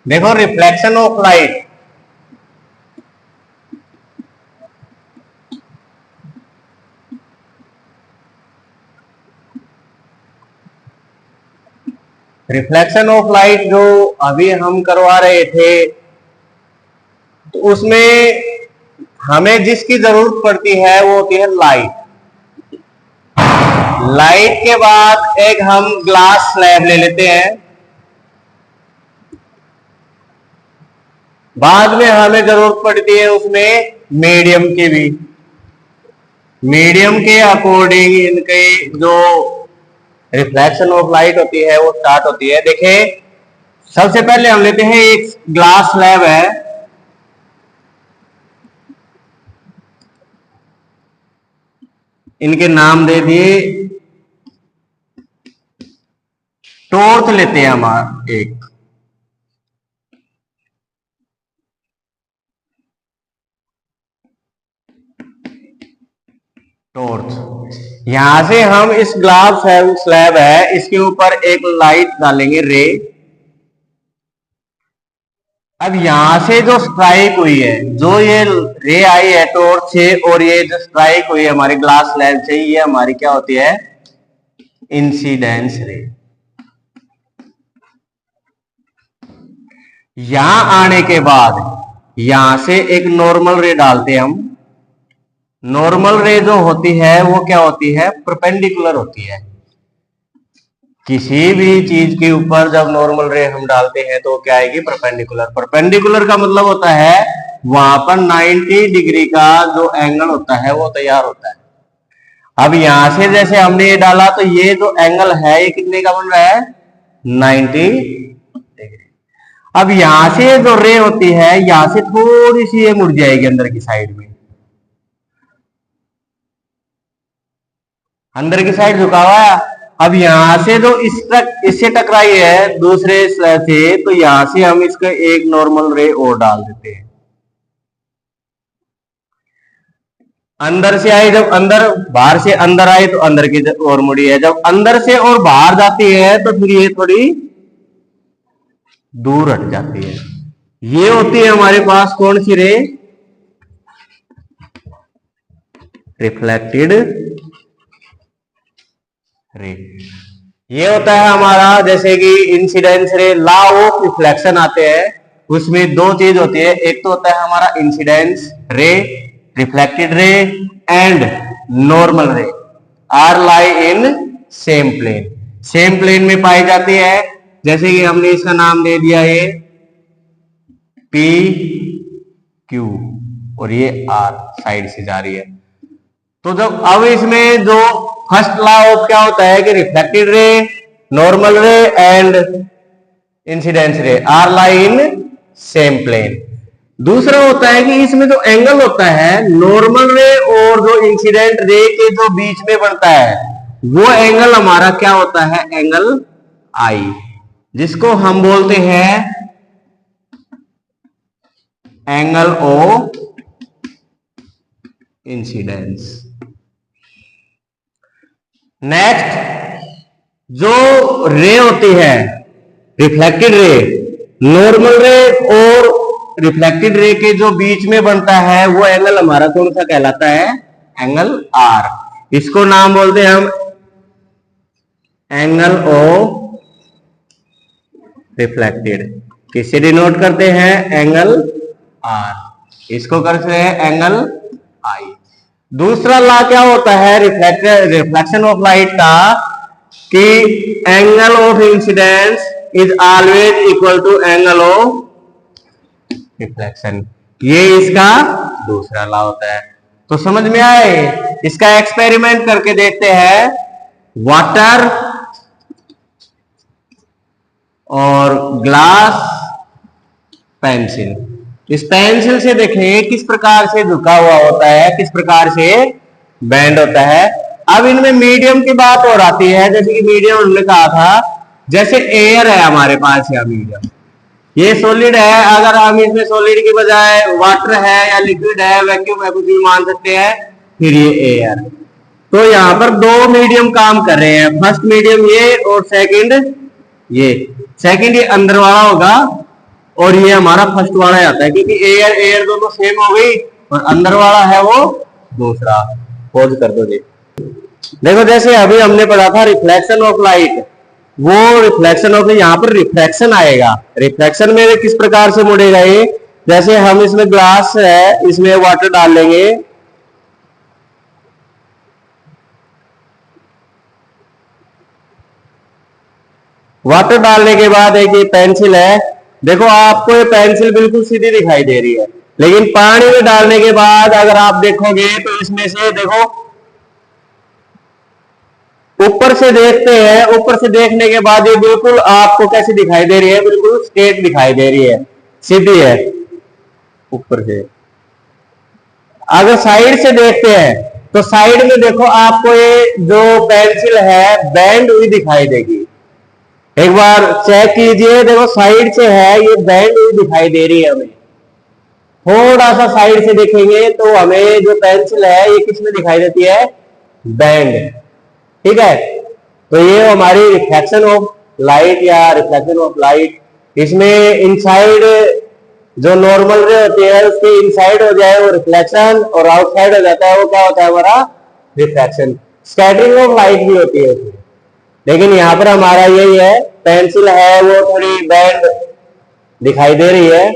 देखो reflection of light, reflection of light जो अभी हम करवा रहे थे, तो उसमें हमें जिसकी जरूरत पड़ती है वो होती है लाइट। लाइट के बाद एक हम ग्लास स्लैब ले लेते हैं। बाद में हमें जरूरत पड़ती है उसमें मीडियम की भी। मीडियम के अकॉर्डिंग इनके जो रिफ्लेक्शन ऑफ लाइट होती है वो स्टार्ट होती है। देखें, सबसे पहले हम लेते हैं एक ग्लास स्लैब है, इनके नाम दे दिए, टॉर्च लेते हैं हमारा एक, टॉर्च। यहां से हम इस ग्लास स्लैब है इसके ऊपर एक लाइट डालेंगे, रे। अब यहां से जो स्ट्राइक हुई है, जो ये रे आई है टॉर्च से, और ये जो स्ट्राइक हुई है हमारे ग्लास स्लैब से, ये हमारी क्या होती है, इंसिडेंस रे। यहां आने के बाद यहां से एक नॉर्मल रे डालते हैं हम। नॉर्मल रे जो होती है वो क्या होती है, परपेंडिकुलर होती है। किसी भी चीज के ऊपर जब नॉर्मल रे हम डालते हैं तो क्या आएगी, परपेंडिकुलर। परपेंडिकुलर का मतलब होता है वहां पर 90 डिग्री का जो एंगल होता है वो तैयार होता है। अब यहां से जैसे हमने ये डाला तो ये जो एंगल है ये कितने का बन रहा है, 90 डिग्री। अब यहां से जो रे होती है यहां से थोड़ी सी ये मुड़ जाएगी अंदर की साइड में, अंदर की साइड झुका हुआ है। अब यहां से जो इससे टकराई है दूसरे से, तो यहां से हम इसका एक नॉर्मल रे और डाल देते हैं। अंदर से आई, जब अंदर बाहर से अंदर आई तो अंदर की ओर मुड़ी है, जब अंदर से और बाहर जाती है तो फिर ये थोड़ी दूर हट जाती है। ये होती है हमारे पास कौन सी रे, रिफ्लेक्टेड रे। ये होता है हमारा, जैसे कि इंसिडेंस रे, लॉ ऑफ रिफ्लेक्शन आते हैं, उसमें दो चीज होती है। एक तो होता है हमारा incidence ray, reflected ray and normal ray are lie in same plane. Same plane में पाई जाती है। जैसे कि हमने इसका नाम दे दिया ये पी क्यू, और ये आर साइड से जा रही है। तो जब अब इसमें जो फर्स्ट लॉ ऑफ क्या होता है कि reflected ray, normal ray and incidence ray are lie in same plane. दूसरा होता है कि इसमें जो एंगल होता है नॉर्मल रे और जो इंसिडेंट रे के जो बीच में बनता है वो एंगल हमारा क्या होता है, एंगल आई, जिसको हम बोलते हैं एंगल ऑफ इंसिडेंस। नेक्स्ट, जो रे होती है रिफ्लेक्टेड रे, नॉर्मल रे और रिफ्लेक्टेड रे के जो बीच में बनता है वो एंगल हमारा कौन सा कहलाता है, एंगल आर। इसको नाम बोलते हैं हम एंगल ऑफ रिफ्लेक्टेड। किससे डिनोट करते हैं, एंगल आर। इसको करते हैं एंगल आई। दूसरा लॉ क्या होता है रिफ्लेक्शन ऑफ लाइट का, कि angle of incidence is always equal to angle of reflection. ये इसका दूसरा लॉ होता है। तो समझ में आए, इसका एक्सपेरिमेंट करके देखते हैं। वाटर और ग्लास पेंसिल, इस पेंसिल से देखें किस प्रकार से झुका हुआ होता है, किस प्रकार से बेंड होता है। अब इनमें मीडियम की बात और आती है। जैसे कि मीडियम हमने कहा था, जैसे एयर है हमारे पास या मीडियम, ये सॉलिड है। अगर हम इसमें सॉलिड की बजाय वाटर है या लिक्विड है, वैक्यूम है, कुछ भी मान सकते हैं, फिर ये एयर। तो यहां पर दो मीडियम काम कर रहे हैं, फर्स्ट मीडियम ये और सेकंड ये। सेकंड ये अंदर वाला होगा और ये हमारा फर्स्ट वाला आता है, क्योंकि एयर एयर दोनों सेम हो गई और अंदर वाला है वो दूसरा। पॉज कर दो जी। देखो जैसे अभी हमने पढ़ा था रिफ्लेक्शन ऑफ लाइट, वो रिफ्लेक्शन ऑफ, यहाँ पर रिफ्रैक्शन आएगा। रिफ्लेक्शन में किस प्रकार से मुड़ेगा ये, जैसे हम इसमें ग्लास है, इसमें वाटर डाल लेंगे, वाटर डालने के बाद एक ये पेंसिल है, देखो आपको ये पेंसिल बिल्कुल सीधी दिखाई दे रही है, लेकिन पानी में डालने के बाद अगर आप देखोगे तो इसमें से देखो ऊपर से देखते हैं, ऊपर से देखने के बाद ये बिल्कुल आपको कैसी दिखाई दे रही है, बिल्कुल स्ट्रेट दिखाई दे रही है, सीधी है ऊपर से। अगर साइड से देखते हैं तो साइड में देखो आपको ये जो पेंसिल है बेंड हुई दिखाई देगी। एक बार चेक कीजिए, देखो साइड से है ये बेंड हुई दिखाई दे रही है हमें। थोड़ा सा साइड से देखेंगे तो हमें जो पेंसिल है ये किसमें दिखाई देती है, बेंड। ठीक है, तो ये हमारी रिफ्लेक्शन ऑफ लाइट या रिफ्लेक्शन ऑफ लाइट। इसमें इनसाइड जो नॉर्मल रे होती है उसके इनसाइड हो जाए वो रिफ्लेक्शन, और आउटसाइड हो जाता है वो क्या होता है हमारा रिफ्रैक्शन। स्कैटरिंग ऑफ लाइट भी होती है इसमें, लेकिन यहाँ पर हमारा यही है, पेंसिल है वो थोड़ी बेंड दिखाई दे रही है,